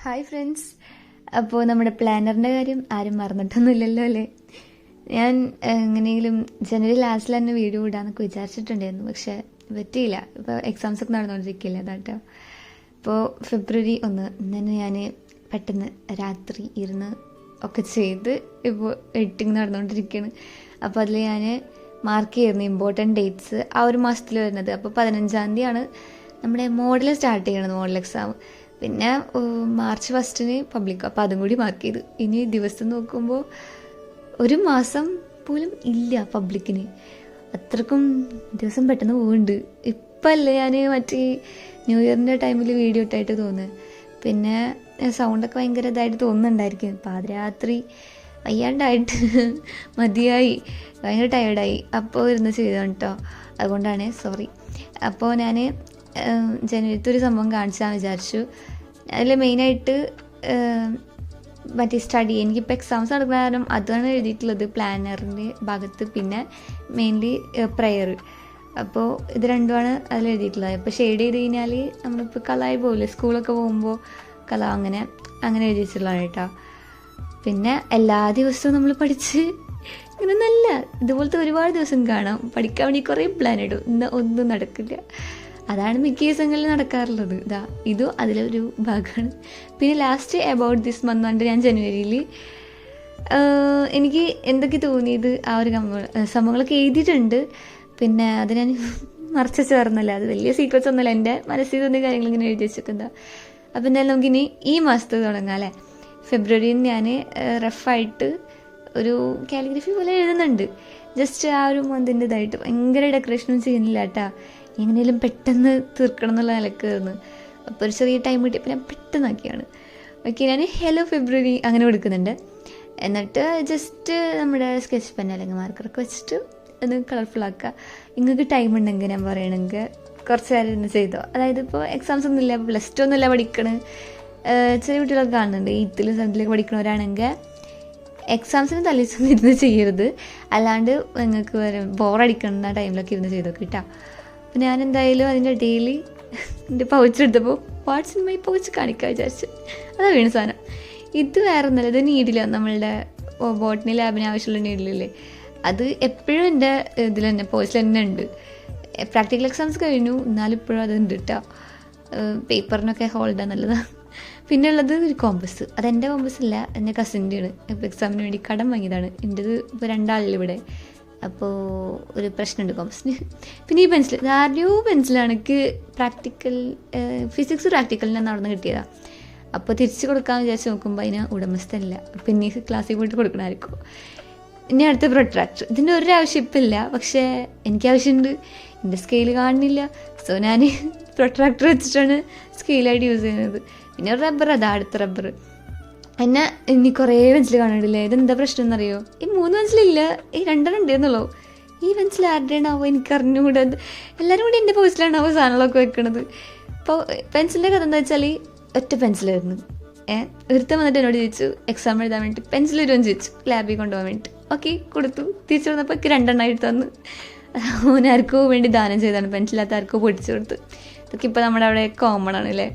Hi friends. അപ്പോൾ നമ്മുടെ പ്ലാനറിൻ്റെ കാര്യം ആരും മറന്നിട്ടൊന്നുമില്ലല്ലോ അല്ലേ? ഞാൻ എങ്ങനെയെങ്കിലും ജനുവരി ലാസ്റ്റിൽ തന്നെ വീഡിയോ ഇടാമെന്നൊക്കെ വിചാരിച്ചിട്ടുണ്ടായിരുന്നു, പക്ഷേ പറ്റിയില്ല. ഇപ്പോൾ എക്സാംസ് ഒക്കെ നടന്നുകൊണ്ടിരിക്കില്ല അതാട്ടോ. ഇപ്പോൾ ഫെബ്രുവരി 1 തന്നെ ഞാൻ പെട്ടെന്ന് രാത്രി ഇരുന്ന് ഒക്കെ ചെയ്ത് ഇപ്പോൾ എഡിറ്റിംഗ് നടന്നുകൊണ്ടിരിക്കുകയാണ്. അപ്പോൾ അതിൽ ഞാൻ മാർക്ക് ചെയ്യുന്നു ഇമ്പോർട്ടൻറ്റ് ഡേറ്റ്സ് ആ ഒരു മാസത്തിൽ വരുന്നത്. അപ്പോൾ 15-ാം തീയതിയാണ് നമ്മുടെ മോഡൽ സ്റ്റാർട്ട് ചെയ്യണത്, മോഡൽ എക്സാം. പിന്നെ മാർച്ച് 1 പബ്ലിക്, അപ്പോൾ അതും കൂടി മാർക്ക് ചെയ്ത്. ഇനി ദിവസം നോക്കുമ്പോൾ ഒരു മാസം പോലും ഇല്ല പബ്ലിക്കിന്. അത്രക്കും ദിവസം പെട്ടെന്ന് പോകുന്നുണ്ട്. ഇപ്പം അല്ലേ ഞാൻ മറ്റേ ന്യൂ ഇയറിൻ്റെ ടൈമിൽ വീഡിയോ ഇട്ടായിട്ട് തോന്നുന്നത്. പിന്നെ സൗണ്ടൊക്കെ ഭയങ്കര ഇതായിട്ട് തോന്നുന്നുണ്ടായിരിക്കും. പാതിരാത്രി വയ്യാണ്ടായിട്ട് മതിയായി, ഭയങ്കര ടയേർഡായി. അപ്പോൾ ഇരുന്ന് ചെയ്തതാണ് കേട്ടോ, അതുകൊണ്ടാണ് സോറി. അപ്പോൾ ഞാൻ ജനുവരിത്തെ ഒരു സംഭവം കാണിച്ചാൽ വിചാരിച്ചു. അതിൽ മെയിനായിട്ട് മറ്റേ സ്റ്റഡി, എനിക്കിപ്പോൾ എക്സാംസ് നടക്കുന്ന കാരണം അതാണ് എഴുതിയിട്ടുള്ളത് പ്ലാനറിൻ്റെ ഭാഗത്ത്. പിന്നെ മെയിൻലി പ്രെയർ. അപ്പോൾ ഇത് രണ്ടുമാണ് അതിൽ എഴുതിയിട്ടുള്ളത്. ഇപ്പോൾ ഷെയ്ഡ് ചെയ്ത് കഴിഞ്ഞാൽ നമ്മളിപ്പോൾ കളായി പോകില്ലേ, സ്കൂളൊക്കെ പോകുമ്പോൾ കല അങ്ങനെ എഴുതി വെച്ചിട്ടുള്ളതാണ് കേട്ടോ. പിന്നെ എല്ലാ ദിവസവും നമ്മൾ പഠിച്ച് ഇങ്ങനെ നല്ല ഇതുപോലത്തെ ഒരുപാട് ദിവസം കാണാം. പഠിക്കാൻ വേണ്ടി കുറേ പ്ലാൻ ഇടും, ഇന്ന് ഒന്നും നടക്കില്ല. അതാണ് മിക്ക ദിവസങ്ങളിൽ നടക്കാറുള്ളത്. ഇതും അതിലൊരു ഭാഗമാണ്. പിന്നെ ലാസ്റ്റ് അബൌട്ട് ദിസ് മന്ത് കൊണ്ട് ഞാൻ ജനുവരിയിൽ എനിക്ക് എന്തൊക്കെ തോന്നിയത് ആ ഒരു സംഭവങ്ങളൊക്കെ എഴുതിയിട്ടുണ്ട്. പിന്നെ അത് ഞാൻ മറച്ചു ചേർന്നല്ല, അത് വലിയ സീക്രറ്റ്സ് ഒന്നുമല്ല, എൻ്റെ മനസ്സിൽ തോന്നിയ കാര്യങ്ങൾ ഇങ്ങനെ എഴുതി വെച്ചിട്ടുണ്ട്. അപ്പം എന്തായാലും നമുക്കിനി ഈ മാസത്ത് തുടങ്ങാം അല്ലേ. ഫെബ്രുവരിയിൽ ഞാൻ റഫായിട്ട് ഒരു കാലിഗ്രഫി പോലെ എഴുതുന്നുണ്ട്. ജസ്റ്റ് ആ ഒരു മന്തിൻ്റെ ഇതായിട്ട് ഭയങ്കര ഡെക്കറേഷനും ചെയ്യുന്നില്ല കേട്ടോ. എങ്ങനെയും പെട്ടെന്ന് തീർക്കണം എന്നുള്ള നിലക്കായിരുന്നു. അപ്പോൾ ഒരു ചെറിയ ടൈം കിട്ടിയപ്പോൾ ഞാൻ പെട്ടെന്നാക്കിയാണ്. ഓക്കെ, ഞാൻ ഹലോ ഫെബ്രുവരി അങ്ങനെ കൊടുക്കുന്നുണ്ട്. എന്നിട്ട് ജസ്റ്റ് നമ്മുടെ സ്കെച്ച് പെൻ അല്ലെങ്കിൽ മാർക്കറൊക്കെ വെച്ചിട്ട് ഒന്ന് കളർഫുള്ളാക്കുക. നിങ്ങൾക്ക് ടൈം ഉണ്ടെങ്കിൽ ഞാൻ പറയണമെങ്കിൽ കുറച്ച് നേരം ഇരുന്ന് ചെയ്തോ. അതായത് ഇപ്പോൾ എക്സാംസ് ഒന്നുമില്ല, +2 ഒന്നുമില്ല പഠിക്കണേ, ചെറിയ കുട്ടികളൊക്കെ കാണുന്നുണ്ട്, 8th 7th പഠിക്കണവരാണെങ്കിൽ എക്സാംസിന് തലേദിവസം ഇരുന്ന് ചെയ്യരുത്. അല്ലാണ്ട് നിങ്ങൾക്ക് ബോറടിക്കുന്ന ടൈമിലൊക്കെ ഇരുന്ന് ചെയ്തൊക്കെ കേട്ടോ. അപ്പോൾ ഞാൻ എന്തായാലും അതിൻ്റെ ഇടയിൽ എൻ്റെ പൗച്ച് എടുത്തപ്പോൾ വാട്ട്സ് ഇൻ മൈ പൗച്ച് കാണിക്കാൻ വിചാരിച്ചു. അതാ വീണ സാധനം. ഇത് വേറെ ഒന്നുമല്ല, ഇത് നീഡില്ല, നമ്മളുടെ ബോട്ടണി ലാബിന് ആവശ്യമുള്ള നീഡിലില്ലേ, അത് എപ്പോഴും എൻ്റെ ഇതിൽ തന്നെ പൗച്ചിൽ തന്നെ ഉണ്ട്. പ്രാക്ടിക്കൽ എക്സാംസ് കഴിഞ്ഞു, എന്നാലും ഇപ്പോഴും അതുണ്ട് കേട്ടോ. പേപ്പറിനൊക്കെ ഹോൾഡ് നല്ലതാണ്. പിന്നെ ഉള്ളത് ഒരു കോമ്പസ്. അതെൻ്റെ കോമ്പസ് അല്ല, എൻ്റെ കസിൻ്റെയാണ്. ഇപ്പോൾ എക്സാമിന് വേണ്ടി കടം വാങ്ങിയതാണ്. എൻ്റെത് ഇപ്പോൾ 2 ആളിൽ ഇവിടെ. അപ്പോൾ ഒരു പ്രശ്നമുണ്ട് കോമ്പസിന്. പിന്നെ ഈ പെൻസിൽ, ആരുടെയോ പെൻസിലാണ് എനിക്ക് പ്രാക്ടിക്കൽ ഫിസിക്സ് പ്രാക്ടിക്കലിന് അവിടെ നിന്ന് കിട്ടിയതാണ്. അപ്പോൾ തിരിച്ച് കൊടുക്കാമെന്ന് വിചാരിച്ച് നോക്കുമ്പോൾ അതിന് ഉടമസ്ഥല്ല. പിന്നെ ഈ ക്ലാസ്സിൽ പോയിട്ട് കൊടുക്കണമായിരിക്കും. ഇനി അടുത്ത പ്രൊട്രാക്ടർ. ഇതിൻ്റെ ഒരു ആവശ്യം ഇപ്പം ഇല്ല, പക്ഷേ എനിക്ക് ആവശ്യമുണ്ട്. എൻ്റെ സ്കെയിൽ കാണുന്നില്ല, സോ ഞാൻ പ്രൊട്രാക്ടർ വെച്ചിട്ടാണ് സ്കെയിലായിട്ട് യൂസ് ചെയ്യുന്നത്. പിന്നെ ഒരു റബ്ബർ, അതാ അടുത്ത റബ്ബർ. എന്നെ ഇനി കുറേ പെൻസിൽ കാണണ്ടില്ലേ. ഇതെന്താ പ്രശ്നം എന്നറിയോ? ഈ 3 പെൻസിലില്ല, ഈ 2 ഉണ്ടെന്നുള്ളൂ. ഈ പെൻസിൽ ആരുടെയാണാവോ എനിക്കറിഞ്ഞുകൂടെ. എല്ലാവരും കൂടി എൻ്റെ പോസ്റ്റിലാണാവോ സാധനങ്ങളൊക്കെ വെക്കണത്. അപ്പോൾ പെൻസിലിൻ്റെ കഥ എന്താ വെച്ചാൽ ഒറ്റ പെൻസിലായിരുന്നു. ഒരുത്തം വന്നിട്ട് എന്നോട് ചോദിച്ചു എക്സാം എഴുതാൻ വേണ്ടി പെൻസിൽ വരുമെന്ന് ചോദിച്ചു, ലാബിൽ കൊണ്ടുപോകാൻ വേണ്ടി. ഓക്കെ, കൊടുത്തു. തിരിച്ചു വന്നപ്പോൾ എനിക്ക് 2 എണ്ണമായിട്ട് തന്നു. ഓനാർക്കോ വേണ്ടി ദാനം ചെയ്താണ്, പെൻസിലാത്ത ആർക്കോ പൊടിച്ചു കൊടുത്ത്. ഇതൊക്കെ ഇപ്പോൾ നമ്മുടെ അവിടെ കോമൺ ആണ് അല്ലേ.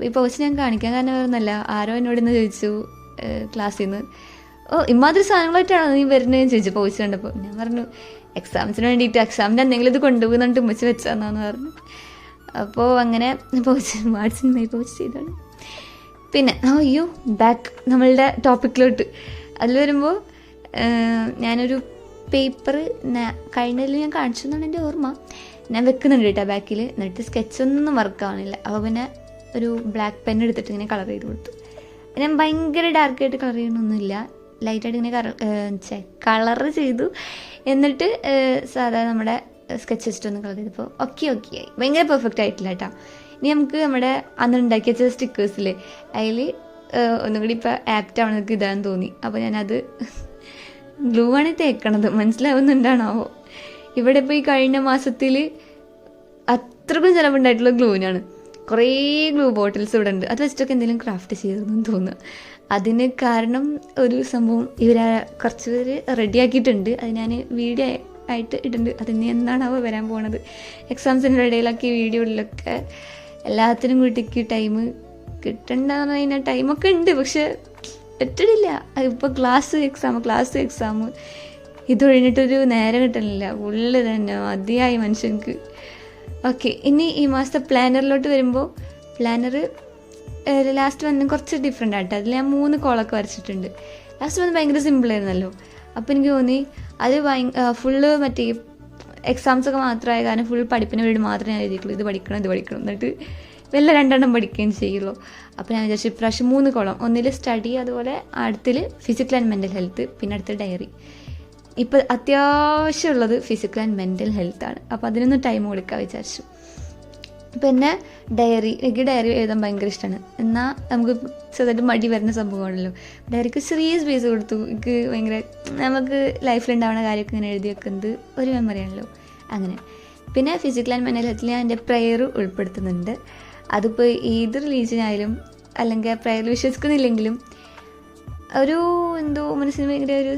ഈ പൗച്ച് ഞാൻ കാണിക്കാൻ കാരണം വരുന്നല്ല, ആരോ എന്നോട് ഇന്ന് ചോദിച്ചു ക്ലാസ്സിൽ നിന്ന്, ഇമാതിരി സാധനങ്ങളായിട്ടാണോ നീ വരുന്നതെന്ന് ചോദിച്ചു പൗച്ച് കണ്ടപ്പോൾ. ഞാൻ പറഞ്ഞു എക്സാംസിന് വേണ്ടിയിട്ട്, എക്സാമിൻ്റെ എന്തെങ്കിലും ഇത് കൊണ്ടുപോകുന്നുണ്ട് ഉമ്മച്ച് വെച്ചാന്നാന്ന് പറഞ്ഞു. അപ്പോൾ അങ്ങനെ പൗച്ച് വാട്സിൻ പൗച്ച് ചെയ്താണ്. പിന്നെ അയ്യോ ബാക്ക് നമ്മളുടെ ടോപ്പിക്കിലോട്ട് അതിൽ വരുമ്പോൾ ഞാനൊരു പേപ്പർ കഴിഞ്ഞതിൽ ഞാൻ കാണിച്ചു എന്നാണ് എൻ്റെ ഓർമ്മ. ഞാൻ വെക്കുന്നുണ്ട് കേട്ടോ ബാക്കിൽ. എന്നിട്ട് സ്കെച്ചൊന്നും വർക്കാവണില്ല. അപ്പോൾ പിന്നെ ഒരു ബ്ലാക്ക് പെൻ എടുത്തിട്ട് ഇങ്ങനെ കളർ ചെയ്ത് കൊടുത്തു. ഞാൻ ഭയങ്കര ഡാർക്കായിട്ട് കളർ ചെയ്യണമൊന്നുമില്ല, ലൈറ്റായിട്ട് ഇങ്ങനെ കളർ ചെയ്തു. എന്നിട്ട് സാധാരണ നമ്മുടെ സ്കെച്ച് വെച്ചിട്ട് ഒന്ന് കളർ ചെയ്തപ്പോൾ ഓക്കെ ആയി. ഭയങ്കര പെർഫെക്റ്റ് ആയിട്ടില്ല കേട്ടോ. ഇനി നമുക്ക് നമ്മുടെ അന്ന് ഉണ്ടാക്കിയ ചില സ്റ്റിക്കേഴ്സില്ലേ, അതിൽ ഒന്നും കൂടി ഇപ്പോൾ ആപ്റ്റ് ആവണതൊക്കെ ഇതാന്ന് തോന്നി. അപ്പോൾ ഞാനത് ഗ്ലൂ ആണ് തേക്കണത്, മനസ്സിലാവുന്നുണ്ടാണാവോ. ഇവിടെ ഇപ്പോൾ ഈ കഴിഞ്ഞ മാസത്തിൽ അത്രക്കും ചിലവുണ്ടായിട്ടുള്ള ഗ്ലൂവിനാണ്. കുറേ ഗ്ലൂ ബോട്ടിൽസ് ഇവിടെ ഉണ്ട്. അത് വെച്ചിട്ടൊക്കെ എന്തെങ്കിലും ക്രാഫ്റ്റ് ചെയ്തെന്ന് തോന്നുക. അതിന് കാരണം ഒരു സംഭവം ഇവർ കുറച്ച് പേര് റെഡിയാക്കിയിട്ടുണ്ട്. അത് ഞാൻ വീഡിയോ ആയിട്ട് ഇടുന്നുണ്ട്. അതിന് എന്നാണാവോ വരാൻ പോണത്. എക്സാംസിൻ്റെ ഇടയിലൊക്കെ വീഡിയോയിലൊക്കെ എല്ലാത്തിനും കൂട്ടിക്ക് ടൈം കിട്ടണ്ടെന്ന് പറഞ്ഞു കഴിഞ്ഞാൽ ടൈമൊക്കെ ഉണ്ട്, പക്ഷെ പറ്റണില്ല. ഇപ്പോൾ ക്ലാസ് എക്സാം ഇത് കഴിഞ്ഞിട്ടൊരു നേരം കിട്ടണില്ല. ഫുള്ള് തന്നെ മതിയായി മനുഷ്യർക്ക്. ഓക്കെ, ഇനി ഈ മാസത്തെ പ്ലാനറിലോട്ട് വരുമ്പോൾ പ്ലാനർ ലാസ്റ്റ് വന്ന് കുറച്ച് ഡിഫറെൻ്റ് ആയിട്ട് അതിൽ ഞാൻ 3 കോളൊക്കെ വരച്ചിട്ടുണ്ട്. ലാസ്റ്റ് വന്ന് ഭയങ്കര സിമ്പിളായിരുന്നല്ലോ. അപ്പോൾ എനിക്ക് തോന്നി അത് ഫുള്ള് മറ്റേ എക്സാംസൊക്കെ മാത്രമായ കാരണം ഫുൾ പഠിപ്പിന് വേണ്ടി മാത്രമേ ഞാൻ എഴുതിയിട്ടുള്ളൂ. ഇത് പഠിക്കണം എന്നിട്ട് വല്ല 2 പഠിക്കുകയും ചെയ്യുള്ളൂ. അപ്പോൾ ഞാൻ വിചാരിച്ചു ഇപ്രാവശ്യം 3 കോളം, ഒന്നിൽ സ്റ്റഡി, അതുപോലെ അടുത്തിൽ ഫിസിക്കൽ ആൻഡ് മെൻ്റൽ ഹെൽത്ത്, പിന്നെ അടുത്ത ഡയറി. ഇപ്പോൾ അത്യാവശ്യമുള്ളത് ഫിസിക്കൽ ആൻഡ് മെൻ്റൽ ഹെൽത്താണ്. അപ്പോൾ അതിനൊന്ന് ടൈം കൊടുക്കാൻ വിചാരിച്ചു. പിന്നെ എനിക്ക് ഡയറി എഴുതാൻ ഭയങ്കര ഇഷ്ടമാണ്. എന്നാൽ നമുക്ക് ചെറുതായിട്ട് മടി വരുന്ന സംഭവമാണല്ലോ. ഡയറിക്ക് ചെറിയ സ്പേസ് കൊടുത്തു. എനിക്ക് ഭയങ്കര നമുക്ക് ലൈഫിലുണ്ടാവുന്ന കാര്യമൊക്കെ ഇങ്ങനെ എഴുതി വെക്കുന്നത് ഒരു മെമ്മറി ആണല്ലോ. അങ്ങനെ പിന്നെ ഫിസിക്കൽ ആൻഡ് മെൻ്റൽ ഹെൽത്തിൽ ഞാൻ എൻ്റെ പ്രെയർ ഉൾപ്പെടുത്തുന്നുണ്ട്. അതിപ്പോൾ ഏത് റിലീജിയനായാലും അല്ലെങ്കിൽ പ്രെയറിൽ വിശ്വസിക്കുന്നില്ലെങ്കിലും ഒരു എന്തോ മനസ്സിന് ഭയങ്കര ഒരു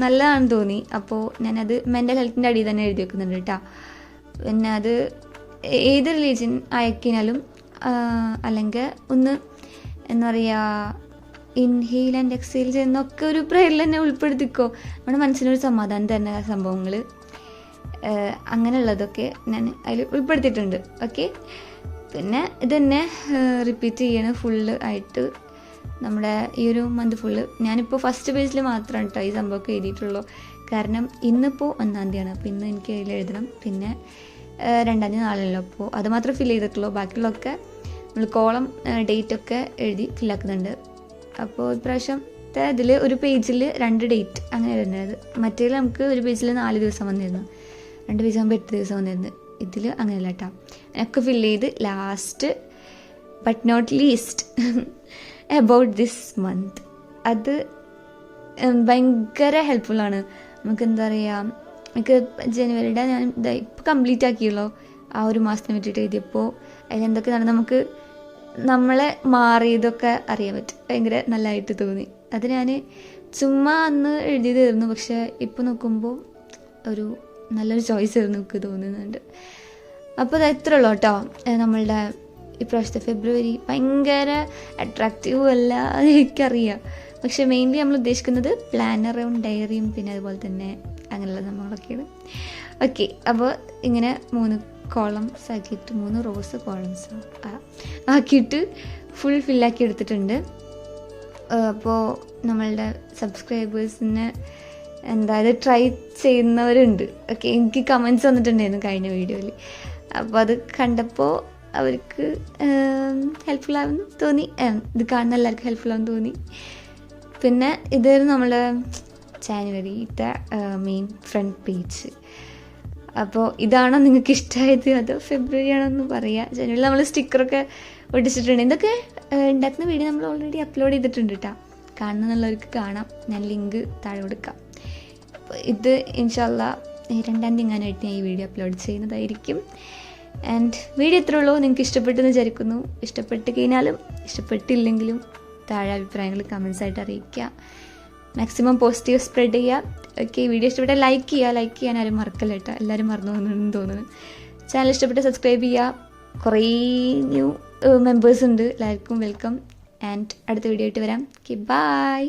നല്ലതാണെന്ന് തോന്നി. അപ്പോൾ ഞാനത് മെൻ്റൽ ഹെൽത്തിൻ്റെ അടിയിൽ തന്നെ എഴുതി വെക്കുന്നുണ്ട് കേട്ടോ. പിന്നെ അത് ഏത് റിലീജിയൻ അയക്കിനാലും അല്ലെങ്കിൽ ഒന്ന് എന്താ പറയുക, ഇൻഹെയിൽ ആൻഡ് എക്സെയിൽ ചെയ്യുന്നൊക്കെ ഒരു പ്രയറിൽ തന്നെ ഉൾപ്പെടുത്തിക്കോ. നമ്മുടെ മനസ്സിനൊരു സമാധാനം തരുന്ന സംഭവങ്ങൾ അങ്ങനെയുള്ളതൊക്കെ ഞാൻ അതിൽ ഉൾപ്പെടുത്തിയിട്ടുണ്ട്. ഓക്കെ, പിന്നെ ഇതന്നെ റിപ്പീറ്റ് ചെയ്യണം ഫുള്ള് ആയിട്ട് നമ്മുടെ ഈ ഒരു മന്ത് ഫുള്ള്. ഞാനിപ്പോൾ ഫസ്റ്റ് പേജിൽ മാത്രമാണ് കേട്ടോ ഈ സംഭവമൊക്കെ എഴുതിയിട്ടുള്ളൂ. കാരണം ഇന്നിപ്പോൾ 1-ാം തീയതിയാണ്. അപ്പോൾ ഇന്ന് എനിക്ക് അതിൽ എഴുതണം. പിന്നെ 2-ാം തീയതി നാളെയല്ലോ. അപ്പോൾ അത് മാത്രമേ ഫില്ല് ചെയ്തിട്ടുള്ളൂ. ബാക്കിയുള്ളതൊക്കെ നമ്മൾ കോളം ഡേറ്റൊക്കെ എഴുതി ഫില്ലാക്കുന്നുണ്ട്. അപ്പോൾ ഇപ്രാവശ്യത്തെ ഇതിൽ ഒരു പേജിൽ 2 ഡേറ്റ് അങ്ങനെ വരുന്നത്. മറ്റേ നമുക്ക് ഒരു പേജിൽ 4 ദിവസം വന്നിരുന്നു, 2 പേജ് ആകുമ്പോൾ 8 ദിവസം വന്നിരുന്നു. ഇതിൽ അങ്ങനെയല്ല കേട്ടോ. ഒക്കെ ഫില്ല് ചെയ്ത് last but not least about this month, അത് ഭയങ്കര ഹെൽപ്ഫുള്ളാണ്. നമുക്ക് എന്താ പറയുക, എനിക്ക് ജനുവരിയുടെ ഞാൻ ഇപ്പോൾ കംപ്ലീറ്റ് ആക്കിയുള്ളൂ. ആ ഒരു മാസത്തിന് വേണ്ടിയിട്ട് എഴുതിയപ്പോൾ അതിലെന്തൊക്കെ നടന്ന് നമുക്ക് നമ്മളെ മാറിയതൊക്കെ അറിയാൻ പറ്റും. ഭയങ്കര നല്ലതായിട്ട് തോന്നി. അത് ഞാൻ ചുമ്മാ അന്ന് എഴുതിയതായിരുന്നു, പക്ഷേ ഇപ്പോൾ നോക്കുമ്പോൾ ഒരു നല്ലൊരു ചോയ്സ് ആയിരുന്നു എനിക്ക് തോന്നുന്നുണ്ട്. അപ്പോൾ അത് ഇത്ര ഉള്ളൂ കേട്ടോ. നമ്മളുടെ ഇപ്രാവശ്യത്തെ ഫെബ്രുവരി ഭയങ്കര അട്രാക്റ്റീവും അല്ല, അത് എനിക്കറിയാം. പക്ഷെ മെയിൻലി നമ്മൾ ഉദ്ദേശിക്കുന്നത് പ്ലാനറും ഡയറിയും പിന്നെ അതുപോലെ തന്നെ അങ്ങനെയുള്ള സംഭവങ്ങളൊക്കെയാണ്. ഓക്കെ, അപ്പോൾ ഇങ്ങനെ 3 കോളംസ് ആക്കിയിട്ട് 3 റോസ് കോളംസ് ആക്കിയിട്ട് ഫുൾ ഫില്ലാക്കി എടുത്തിട്ടുണ്ട്. അപ്പോൾ നമ്മളുടെ സബ്സ്ക്രൈബേഴ്സിന് ഇത് ട്രൈ ചെയ്യുന്നവരുണ്ട്. ഓക്കെ, എനിക്ക് കമൻറ്റ്സ് വന്നിട്ടുണ്ടായിരുന്നു കഴിഞ്ഞ വീഡിയോയിൽ. അപ്പോൾ അത് കണ്ടപ്പോൾ അവർക്ക് ഹെൽപ്ഫുൾ ആവുമെന്ന് തോന്നി. ഇത് കാണുന്ന എല്ലാവർക്കും ഹെൽപ്ഫുൾ ആവുമെന്ന് തോന്നി. പിന്നെ ഇതായിരുന്നു നമ്മുടെ ജാനുവരിത്തെ മെയിൻ ഫ്രണ്ട് പേജ്. അപ്പോൾ ഇതാണോ നിങ്ങൾക്ക് ഇഷ്ടമായത് അതോ ഫെബ്രുവരി ആണോന്ന് പറയുക. ജനുവരിയിൽ നമ്മൾ സ്റ്റിക്കറൊക്കെ ഒട്ടിച്ചിട്ടുണ്ട്. ഇതൊക്കെ ഉണ്ടാക്കുന്ന വീഡിയോ നമ്മൾ ഓൾറെഡി അപ്ലോഡ് ചെയ്തിട്ടുണ്ട് കേട്ടോ. കാണുന്നുള്ളവർക്ക് കാണാം, ഞാൻ ലിങ്ക് താഴെ കൊടുക്കാം. അപ്പോൾ ഇത് ഇൻഷാല്ലാ 2-ാം തീയതി എങ്ങാനായിട്ട് ഞാൻ ഈ വീഡിയോ അപ്ലോഡ് ചെയ്യുന്നതായിരിക്കും. ആൻഡ് വീഡിയോ ഇത്രേ ഉള്ളൂ. നിങ്ങൾക്ക് ഇഷ്ടപ്പെട്ടെന്ന് വിചാരിക്കുന്നു. ഇഷ്ടപ്പെട്ട് കഴിഞ്ഞാലും ഇഷ്ടപ്പെട്ടില്ലെങ്കിലും താഴെ അഭിപ്രായങ്ങൾ കമൻസ് ആയിട്ട് അറിയിക്കുക. മാക്സിമം പോസിറ്റീവ് സ്പ്രെഡ് ചെയ്യുക. ഓക്കെ, വീഡിയോ ഇഷ്ടപ്പെട്ടാൽ ലൈക്ക് ചെയ്യാൻ ആരും മറക്കല്ല കേട്ടോ. എല്ലാവരും മറന്നു പോകുന്നുണ്ടെന്ന് തോന്നുന്നു. ചാനൽ ഇഷ്ടപ്പെട്ട് സബ്സ്ക്രൈബ് ചെയ്യുക. കുറേ ന്യൂ മെമ്പേഴ്സ് ഉണ്ട്. എല്ലാവർക്കും വെൽക്കം. ആൻഡ് അടുത്ത വീഡിയോ ആയിട്ട് വരാം. Okay, by.